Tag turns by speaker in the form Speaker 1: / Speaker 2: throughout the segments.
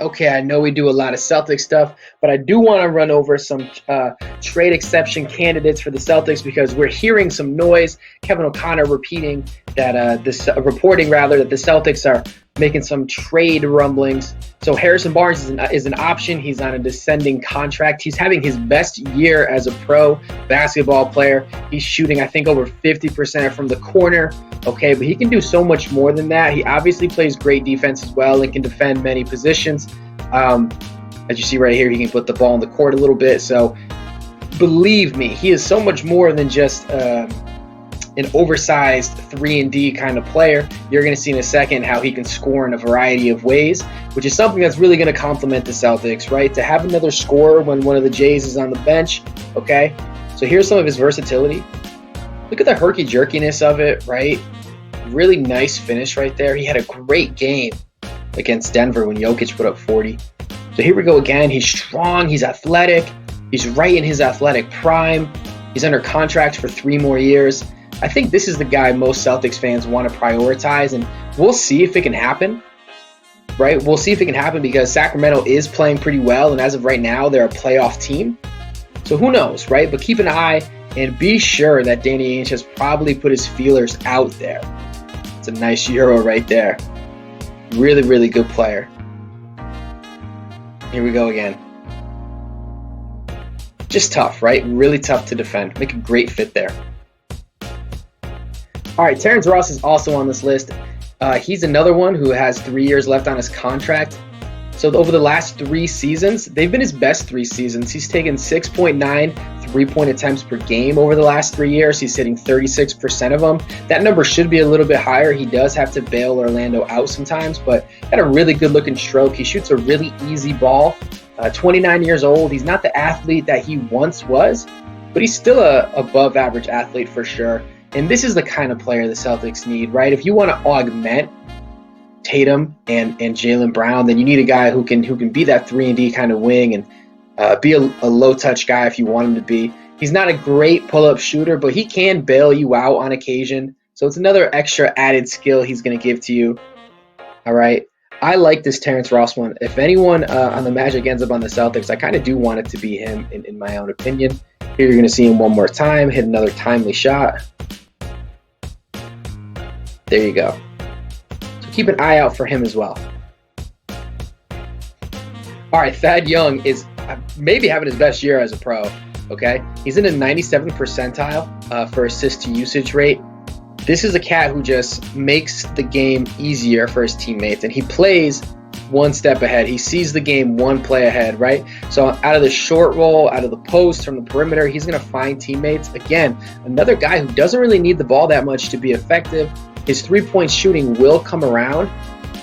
Speaker 1: Okay, I know we do a lot of Celtics stuff, but I do want to run over some trade exception candidates for the Celtics because we're hearing some noise. Kevin O'Connor repeating that reporting rather that the Celtics are making some trade rumblings. So Harrison Barnes is an option. He's on a descending contract. He's having his best year as a pro basketball player. He's shooting, I think, over 50% from the corner. Okay, but he can do so much more than that. He obviously plays great defense as well and can defend many positions. As you see right here, he can put the ball on the court a little bit. So believe me, he is so much more than just an oversized 3-and-D kind of player. You're going to see in a second how he can score in a variety of ways, which is something that's really going to complement the Celtics, right? To have another scorer when one of the Jays is on the bench, okay? So here's some of his versatility. Look at the herky-jerkiness of it, right? Really nice finish right there. He had a great game against Denver when Jokic put up 40. So here we go again. He's strong. He's athletic. He's right in his athletic prime. He's under contract for 3 more years. I think this is the guy most Celtics fans want to prioritize, and we'll see if it can happen, right? We'll see if it can happen because Sacramento is playing pretty well, and as of right now, they're a playoff team. So who knows, right? But keep an eye and be sure that Danny Ainge has probably put his feelers out there. It's a nice Euro right there. Really, really good player. Here we go again. Just tough, right? Really tough to defend. Make a great fit there. All right, Terrence Ross is also on this list. He's another one who has 3 years left on his contract. So over the last 3 seasons, they've been his best 3 seasons. He's taken 6.9 3-point attempts per game over the last 3 years. He's hitting 36% of them. That number should be a little bit higher. He does have to bail Orlando out sometimes, but got a really good looking stroke. He shoots a really easy ball. 29 years old. He's not the athlete that he once was, but he's still a above average athlete for sure. And this is the kind of player the Celtics need, right? If you want to augment Tatum and Jaylen Brown, then you need a guy who can be that 3-and-D kind of wing and be a low-touch guy if you want him to be. He's not a great pull-up shooter, but he can bail you out on occasion. So it's another extra added skill he's going to give to you. All right. I like this Terrence Ross one. If anyone on the Magic ends up on the Celtics, I kind of do want it to be him in my own opinion. Here you're going to see him one more time, hit another timely shot. There you go. So keep an eye out for him as well. All right, Thad Young is maybe having his best year as a pro, okay? He's in a 97th percentile for assist to usage rate. This is a cat who just makes the game easier for his teammates, and he plays one step ahead. He sees the game one play ahead, right? So out of the short roll, out of the post, from the perimeter, he's going to find teammates. Again, another guy who doesn't really need the ball that much to be effective. His 3-point shooting will come around.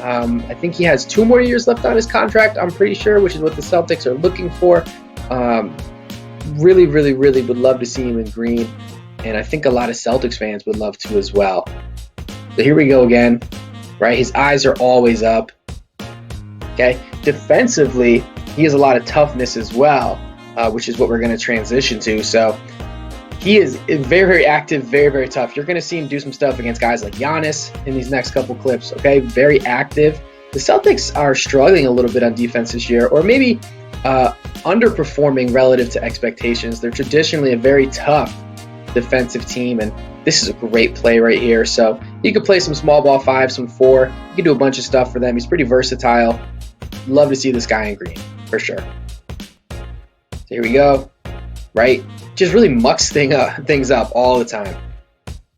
Speaker 1: I think he has 2 more years left on his contract, I'm pretty sure, which is what the Celtics are looking for. Really, really, really would love to see him in green. And I think a lot of Celtics fans would love to as well. So here we go again, right? His eyes are always up. Okay. Defensively, he has a lot of toughness as well, which is what we're going to transition to. So he is very, very active, very, very tough. You're going to see him do some stuff against guys like Giannis in these next couple clips, okay? Very active. The Celtics are struggling a little bit on defense this year, or maybe underperforming relative to expectations. They're traditionally a very tough defensive team, and this is a great play right here. So you could play some small ball 5, some 4. You can do a bunch of stuff for them. He's pretty versatile. Love to see this guy in green, for sure. So here we go, right? Just really mucks things up all the time.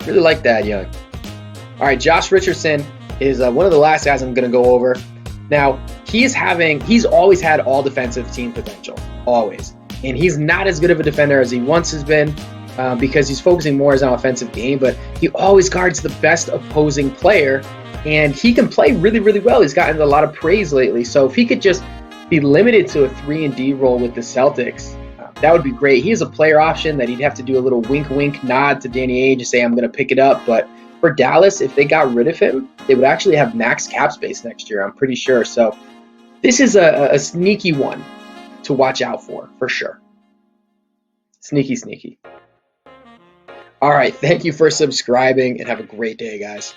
Speaker 1: Really like that, Young. All right, Josh Richardson is one of the last guys I'm going to go over. Now, he's always had all defensive team potential, always. And he's not as good of a defender as he once has been because he's focusing more on offensive game, but he always guards the best opposing player, and he can play really, really well. He's gotten a lot of praise lately. So if he could just be limited to a 3-and-D role with the Celtics, that would be great. He is a player option that he'd have to do a little wink nod to Danny Ainge and say, I'm going to pick it up. But for Dallas, if they got rid of him, they would actually have max cap space next year, I'm pretty sure. So this is a sneaky one to watch out for sure. Sneaky. All right, thank you for subscribing, and have a great day, guys.